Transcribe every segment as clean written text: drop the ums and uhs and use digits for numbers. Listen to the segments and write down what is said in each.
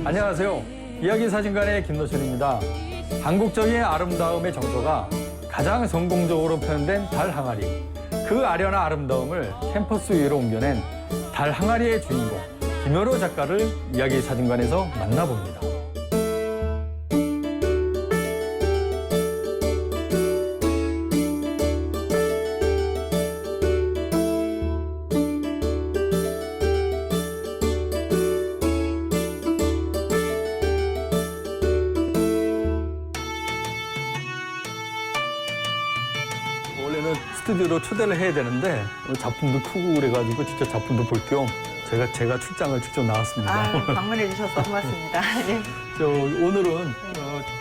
안녕하세요. 이야기 사진관의 김노철입니다. 한국적인 아름다움의 정서가 가장 성공적으로 표현된 달 항아리. 그 아련한 아름다움을 캠퍼스 위로 옮겨낸 달 항아리의 주인공 김현호 작가를 이야기 사진관에서 만나봅니다. 원래는 스튜디오로 초대를 해야 되는데 작품도 크고 그래가지고 직접 작품도 볼 겸 제가 출장을 직접 나왔습니다. 방문해 주셔서 고맙습니다. 네. 오늘은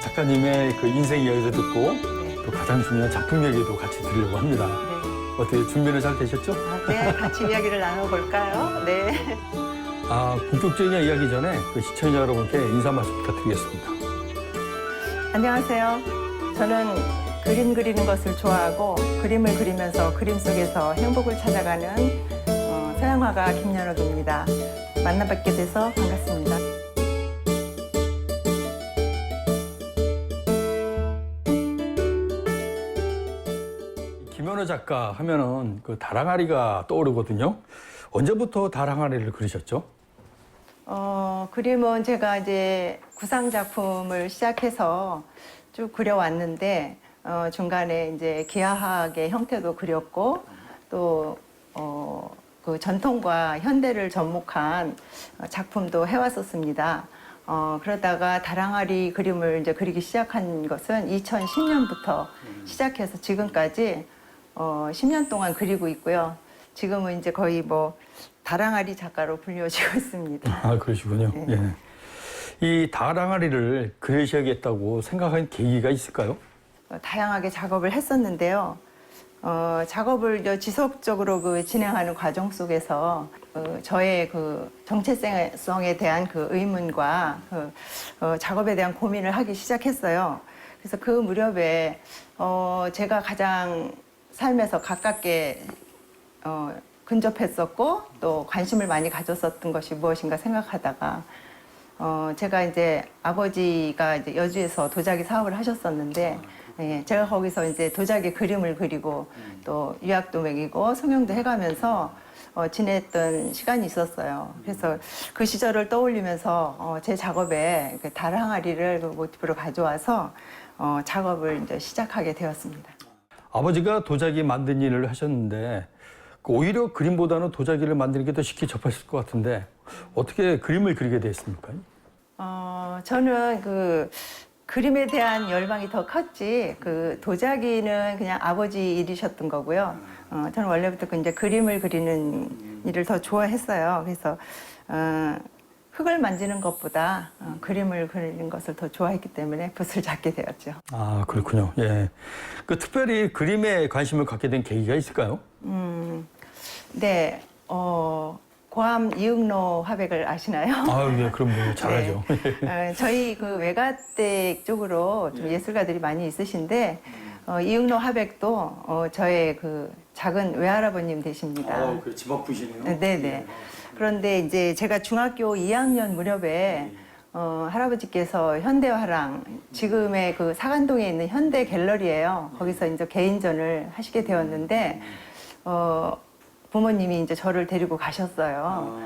작가님의 그 인생 이야기도 듣고 또 가장 중요한 작품 얘기도 같이 들으려고 합니다. 네. 어떻게 준비는 잘 되셨죠? 네, 같이 이야기를 나눠볼까요? 네. 본격적인 이야기 전에 그 시청자 여러분께 인사 말씀 부탁드리겠습니다. 안녕하세요. 저는 그림 그리는 것을 좋아하고 그림을 그리면서 그림 속에서 행복을 찾아가는 서양화가 김연옥입니다. 만나뵙게 돼서 반갑습니다. 김현호 작가 하면은 그 달 항아리가 떠오르거든요. 언제부터 달 항아리를 그리셨죠? 그림은 제가 이제 구상 작품을 시작해서 쭉 그려왔는데 중간에 이제 기하학의 형태도 그렸고 또 그 전통과 현대를 접목한 작품도 해왔었습니다. 그러다가 달 항아리 그림을 이제 그리기 시작한 것은 2010년부터 시작해서 지금까지 10년 동안 그리고 있고요. 지금은 이제 거의 달 항아리 작가로 불려지고 있습니다. 그러시군요. 네. 예. 이 달 항아리를 그리셔야겠다고 생각한 계기가 있을까요? 다양하게 작업을 했었는데요. 작업을 지속적으로 진행하는 과정 속에서 저의 그 정체성에 대한 그 의문과 작업에 대한 고민을 하기 시작했어요. 그래서 그 무렵에 제가 가장 삶에서 가깝게 근접했었고 또 관심을 많이 가졌었던 것이 무엇인가 생각하다가 제가 이제 아버지가 이제 여주에서 도자기 사업을 하셨었는데 제가 거기서 이제 도자기 그림을 그리고 또 유학도 먹이고 성형도 해가면서 지냈던 시간이 있었어요. 그래서 그 시절을 떠올리면서 제 작업에 달 항아리를 모티브로 가져와서 작업을 이제 시작하게 되었습니다. 아버지가 도자기 만든 일을 하셨는데 오히려 그림보다는 도자기를 만드는 게 더 쉽게 접하실 것 같은데 어떻게 그림을 그리게 됐습니까? 저는 그 그림에 대한 열망이 더 컸지 그 도자기는 그냥 아버지 일이셨던 거고요. 저는 원래부터 이제 그림을 그리는 일을 더 좋아했어요. 그래서 흙을 만지는 것보다 그림을 그리는 것을 더 좋아했기 때문에 붓을 잡게 되었죠. 그렇군요. 예. 그 특별히 그림에 관심을 갖게 된 계기가 있을까요? 네. 고암 이응로 화백을 아시나요? 예, 그럼 잘하죠. 네. 저희 그 외가댁 쪽으로 좀 예술가들이 많이 있으신데 이응로 화백도 저의 그 작은 외할아버님 되십니다. 그 집 아프시네요. 네네. 그런데 이제 제가 중학교 2학년 무렵에 할아버지께서 현대화랑 지금의 그 사간동에 있는 현대 갤러리예요. 거기서 이제 개인전을 하시게 되었는데 부모님이 이제 저를 데리고 가셨어요.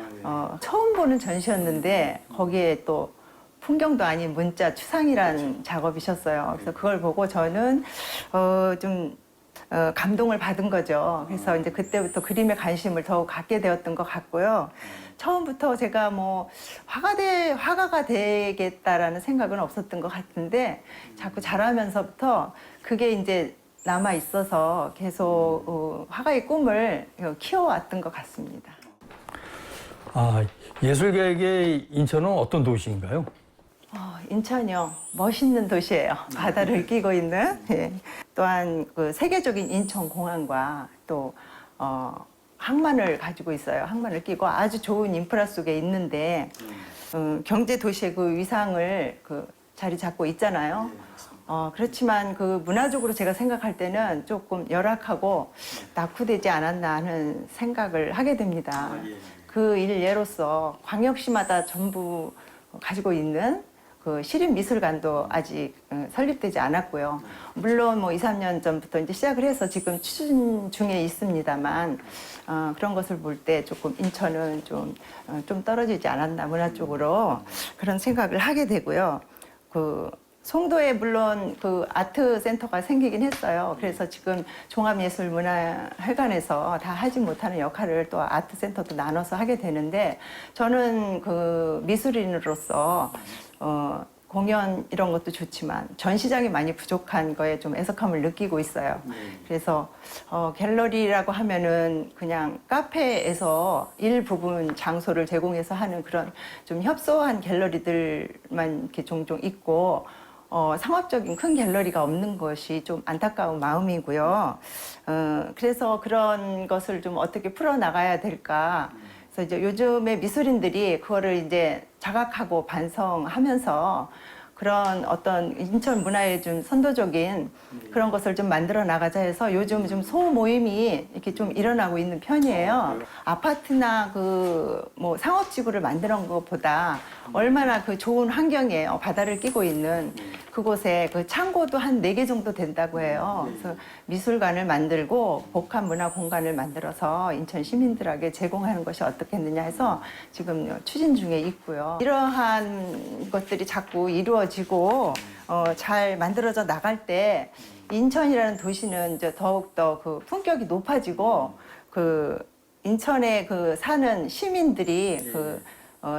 처음 보는 전시였는데 거기에 또 풍경도 아닌 문자 추상이란 작업이셨어요. 그래서 그걸 보고 저는 좀 감동을 받은 거죠. 그래서 이제 그때부터 그림에 관심을 더욱 갖게 되었던 것 같고요. 처음부터 제가 화가가 되겠다라는 생각은 없었던 것 같은데 자꾸 자라면서부터 그게 이제 남아 있어서 계속 화가의 꿈을 키워왔던 것 같습니다. 예술계의 인천은 어떤 도시인가요? 인천이요. 멋있는 도시예요. 바다를 끼고 있는. 예. 또한 그 세계적인 인천공항과 또 항만을 가지고 있어요. 항만을 끼고 아주 좋은 인프라 속에 있는데 경제 도시의 그 위상을 자리 잡고 있잖아요. 그렇지만 그 문화적으로 제가 생각할 때는 조금 열악하고 낙후되지 않았나 하는 생각을 하게 됩니다. 그 일례로서 광역시마다 전부 가지고 있는 그 시립미술관도 아직 설립되지 않았고요. 물론 뭐 2, 3년 전부터 이제 시작을 해서 지금 추진 중에 있습니다만 그런 것을 볼 때 조금 인천은 좀 떨어지지 않았나 문화 쪽으로 그런 생각을 하게 되고요. 그 송도에 물론 그 아트 센터가 생기긴 했어요. 그래서 지금 종합예술문화회관에서 다 하지 못하는 역할을 또 아트 센터도 나눠서 하게 되는데 저는 그 미술인으로서 공연 이런 것도 좋지만 전시장이 많이 부족한 거에 좀 애석함을 느끼고 있어요. 그래서 갤러리라고 하면은 그냥 카페에서 일부분 장소를 제공해서 하는 그런 좀 협소한 갤러리들만 이렇게 종종 있고 상업적인 큰 갤러리가 없는 것이 좀 안타까운 마음이고요. 그래서 그런 것을 좀 어떻게 풀어나가야 될까. 그래서 이제 요즘에 미술인들이 그거를 이제 자각하고 반성하면서 그런 어떤 인천 문화의 좀 선도적인 그런 것을 좀 만들어 나가자 해서 요즘 좀 소모임이 이렇게 좀 일어나고 있는 편이에요. 아파트나 그 뭐 상업지구를 만드는 것보다 얼마나 그 좋은 환경에 바다를 끼고 있는 그곳에 그 창고도 한 4개 정도 된다고 해요. 그래서 미술관을 만들고 복합 문화 공간을 만들어서 인천 시민들에게 제공하는 것이 어떻겠느냐 해서 지금 추진 중에 있고요. 이러한 것들이 자꾸 이루어지고 잘 만들어져 나갈 때 인천이라는 도시는 이제 더욱더 그 품격이 높아지고 그 인천에 그 사는 시민들이 그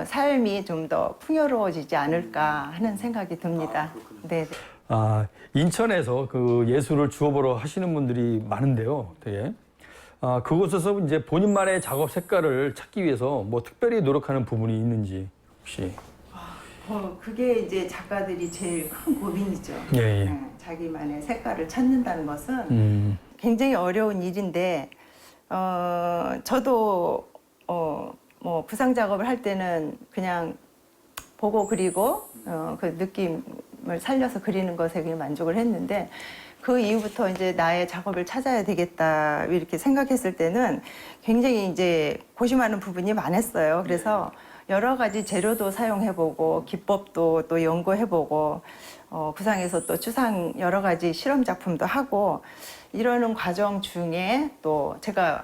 삶이 좀 더 풍요로워지지 않을까 하는 생각이 듭니다. 네. 인천에서 그 예술을 주업으로 하시는 분들이 많은데요, 되게. 그곳에서 이제 본인만의 작업 색깔을 찾기 위해서 뭐 특별히 노력하는 부분이 있는지 혹시? 그게 이제 작가들이 제일 큰 고민이죠. 예, 예. 네, 자기만의 색깔을 찾는다는 것은 굉장히 어려운 일인데, 저도 뭐 부상 작업을 할 때는 그냥 보고 그리고 그 느낌을 살려서 그리는 것에 그냥 만족을 했는데 그 이후부터 이제 나의 작업을 찾아야 되겠다 이렇게 생각했을 때는 굉장히 이제 고심하는 부분이 많았어요. 그래서 여러 가지 재료도 사용해보고 기법도 또 연구해보고 구상에서 또 추상 여러 가지 실험 작품도 하고 이러는 과정 중에 또 제가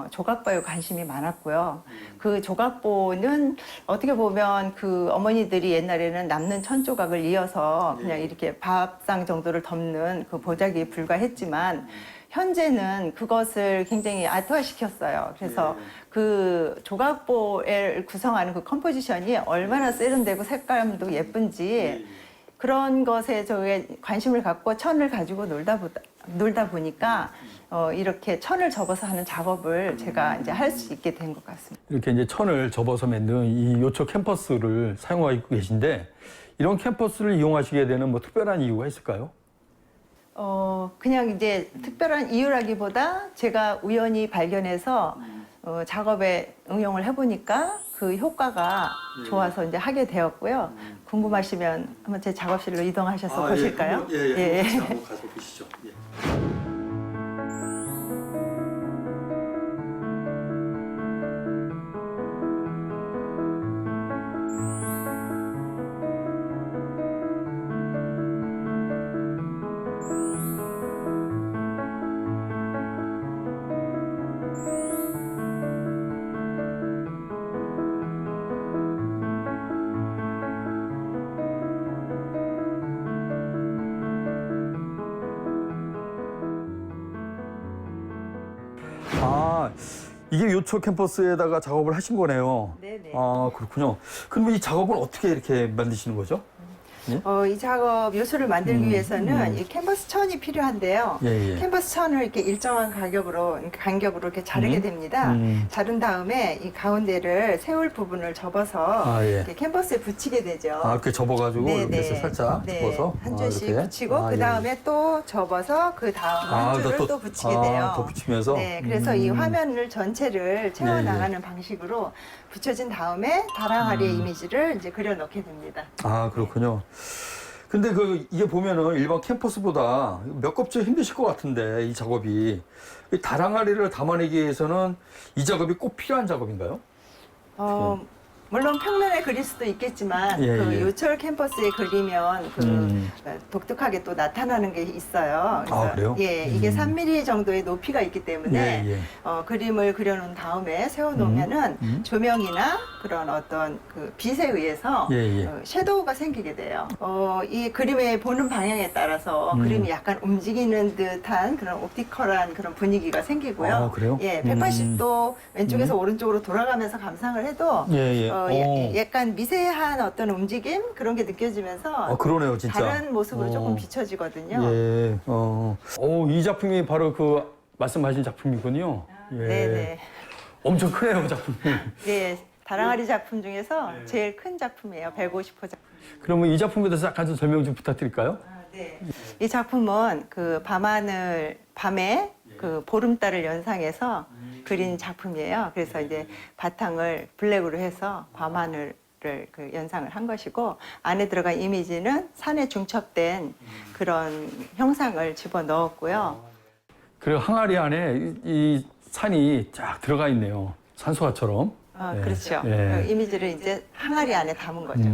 조각보에 관심이 많았고요. 그 조각보는 어떻게 보면 그 어머니들이 옛날에는 남는 천조각을 이어서 그냥 이렇게 밥상 정도를 덮는 그 보자기에 불과했지만 현재는 그것을 굉장히 아트화시켰어요. 그래서 그 조각보를 구성하는 그 컴포지션이 얼마나 세련되고 색감도 예쁜지 그런 것에 저에 관심을 갖고 천을 가지고 놀다 보니까 이렇게 천을 접어서 하는 작업을 제가 이제 할 수 있게 된 것 같습니다. 이렇게 이제 천을 접어서 만든 이 요초 캠퍼스를 사용하고 계신데 이런 캠퍼스를 이용하시게 되는 뭐 특별한 이유가 있을까요? 그냥 이제 특별한 이유라기보다 제가 우연히 발견해서 작업에 응용을 해보니까 그 효과가 좋아서 이제 하게 되었고요. 궁금하시면 한번 제 작업실로 이동하셔서 보실까요? 예. 한번 가서 보시죠. 예. 이게 요초 캠퍼스에다가 작업을 하신 거네요. 네네. 그렇군요. 그럼 이 작업을 어떻게 이렇게 만드시는 거죠? 이 작업 요소를 만들기 위해서는 이 캔버스 천이 필요한데요. 예. 캔버스 천을 이렇게 일정한 간격으로 이렇게 자르게 됩니다. 자른 다음에 이 가운데를 세울 부분을 접어서 예. 이렇게 캔버스에 붙이게 되죠. 이렇게 접어가지고 이렇게 살짝 접어서 한 줄씩 이렇게. 붙이고 그 다음에 또 접어서 그 다음 한 줄을 또 붙이게 돼요. 더 붙이면서. 네, 그래서 이 화면을 전체를 채워나가는 방식으로 붙여진 다음에 다랑아리의 이미지를 이제 그려넣게 됩니다. 그렇군요. 근데 이게 보면은 일반 캠퍼스보다 몇 겹째 힘드실 것 같은데 이 작업이 이 다랑아리를 담아내기 위해서는 이 작업이 꼭 필요한 작업인가요? 물론 평면에 그릴 수도 있겠지만 예, 그 예. 요철 캠퍼스에 그리면 그 독특하게 또 나타나는 게 있어요. 아, 그래요? 예, 이게 3mm 정도의 높이가 있기 때문에 예, 예. 그림을 그려놓은 다음에 세워놓으면은 조명이나 그런 어떤 그 빛에 의해서 예, 예. 섀도우가 생기게 돼요. 이 그림의 보는 방향에 따라서 그림이 약간 움직이는 듯한 그런 옵티컬한 그런 분위기가 생기고요. 아, 그래요? 예, 180도 왼쪽에서 오른쪽으로 돌아가면서 감상을 해도 예, 예. 약간 미세한 어떤 움직임 그런 게 느껴지면서 그러네요, 진짜. 다른 모습으로 조금 어. 비춰지거든요. 예. 이 작품이 바로 그 말씀하신 작품이군요. 예. 네네. 엄청 크네요, 작품이. 네, 다랑아리 작품 중에서 제일 큰 작품이에요. 150호 작품. 그러면 이 작품에 대해서 약간 좀 설명 좀 부탁드릴까요? 네. 이 작품은 그 밤하늘 밤에 그 보름달을 연상해서 그린 작품이에요. 그래서 이제 바탕을 블랙으로 해서 밤하늘을 그 연상을 한 것이고 안에 들어간 이미지는 산에 중첩된 그런 형상을 집어 넣었고요. 그리고 항아리 안에 이 산이 쫙 들어가 있네요. 산소화처럼. 예. 그렇죠. 예. 그 이미지를 이제 항아리 안에 담은 거죠.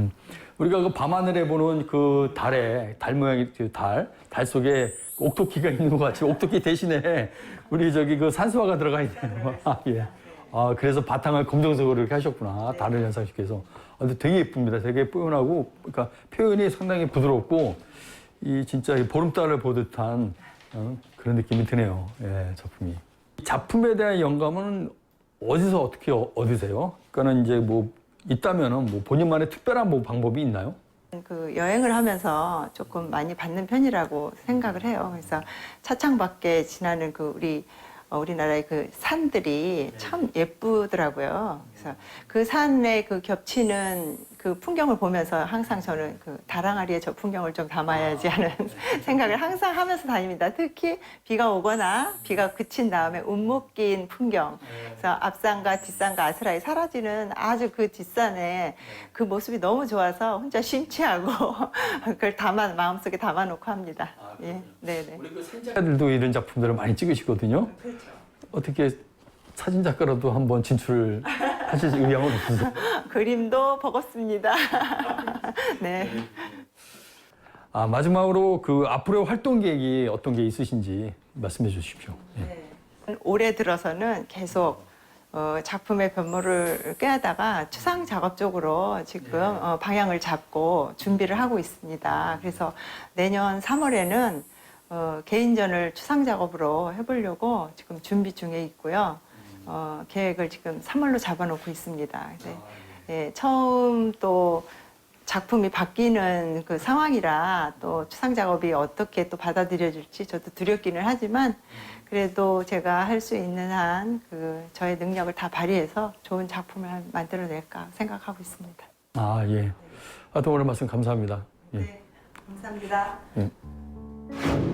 우리가 그 밤하늘에 보는 그 달 모양의 그 달 속에 옥토끼가 있는 것 같이 옥토끼 대신에 우리 저기 그 산소화가 들어가 있네요. 예. 그래서 바탕을 검정색으로 이렇게 하셨구나. 달을 연상시켜서. 근데 되게 예쁩니다. 되게 표현하고, 그러니까 표현이 상당히 부드럽고, 이 진짜 이 보름달을 보듯한 그런 느낌이 드네요. 예, 작품이. 작품에 대한 영감은 어디서 어떻게 얻으세요? 그러니까는 이제 뭐 있다면은 뭐 본인만의 특별한 뭐 방법이 있나요? 그 여행을 하면서 조금 많이 받는 편이라고 생각을 해요. 그래서 차창밖에 지나는 그 우리나라의 그 산들이 참 예쁘더라고요. 그래서 그 산에 그 겹치는 그 풍경을 보면서 항상 저는 그 다랑아리의 저 풍경을 좀 담아야지 하는 생각을 항상 하면서 다닙니다. 특히 비가 오거나 비가 그친 다음에 운목 낀 풍경. 그래서 앞산과 뒷산과 아스라이 사라지는 아주 그 뒷산에 그 모습이 너무 좋아서 혼자 심취하고 그걸 마음속에 담아놓고 합니다. 예, 네네. 우리 그 사진작가들도 이런 작품들을 많이 찍으시거든요. 그렇죠. 어떻게 사진 작가로도 한번 진출을 하실 의향은 없으세요? 그림도 버겁습니다. 네. 마지막으로 그 앞으로 활동 계획이 어떤 게 있으신지 말씀해 주십시오. 예. 올해 들어서는 계속 작품의 변모를 꾀하다가 추상 작업 쪽으로 지금 방향을 잡고 준비를 하고 있습니다. 그래서 내년 3월에는 개인전을 추상 작업으로 해보려고 지금 준비 중에 있고요. 계획을 지금 3월로 잡아놓고 있습니다. 예, 처음 또 작품이 바뀌는 그 상황이라 또 추상 작업이 어떻게 또 받아들여질지 저도 두렵기는 하지만 그래도 제가 할 수 있는 한 그 저의 능력을 다 발휘해서 좋은 작품을 만들어낼까 생각하고 있습니다. 예. 하여튼 오늘 말씀 감사합니다. 예. 네, 감사합니다.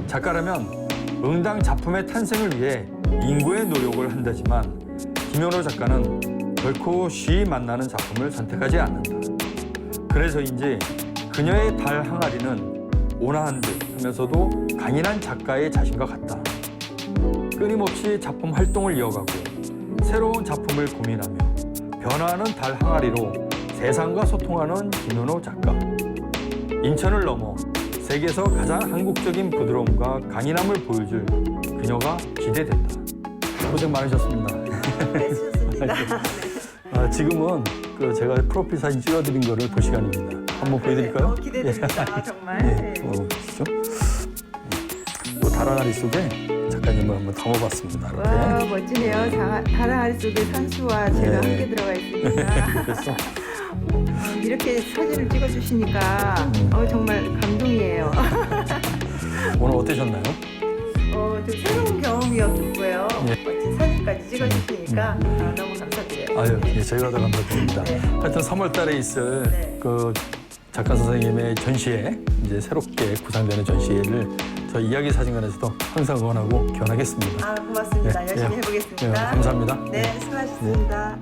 작가라면 응당 작품의 탄생을 위해 인구의 노력을 한다지만 김현호 작가는 결코 쉬이 만나는 작품을 선택하지 않는다. 그래서인지 그녀의 달 항아리는 온화한 듯 하면서도 강인한 작가의 자신과 같다. 끊임없이 작품 활동을 이어가고 새로운 작품을 고민하며 변화하는 달 항아리로 세상과 소통하는 김현호 작가. 인천을 넘어 세계에서 가장 한국적인 부드러움과 강인함을 보여줄 그녀가 기대된다. 고생 많으셨습니다. 네, 수고하셨습니다. 지금은 그 제가 프로필 사진 찍어드린 거를 볼 시간입니다. 한번 보여드릴까요? 기대됩니다. 정말. 예, 보시죠. 또 다랑아리 속에 작가님을 한번 담아봤습니다. 이렇게. 와, 멋지네요. 다랑아리 속에 산수와 제가 예. 함께 들어가 있으니까. 그래서 이렇게 사진을 찍어주시니까 정말 감동이에요. 오늘 어떠셨나요? 좀 새로운 경험이었고요. 예. 멋진 사진까지 찍어주시니까 너무 감사드려요. 아유, 예, 저희가 더 감사드립니다. 네. 하여튼 3월 달에 있을 네. 그 작가 선생님의 전시회, 이제 새롭게 구상되는 전시회를 저희 이야기 사진관에서도 항상 응원하고 기원하겠습니다. 고맙습니다. 예, 열심히 예. 해보겠습니다. 예, 감사합니다. 네, 수고하셨습니다.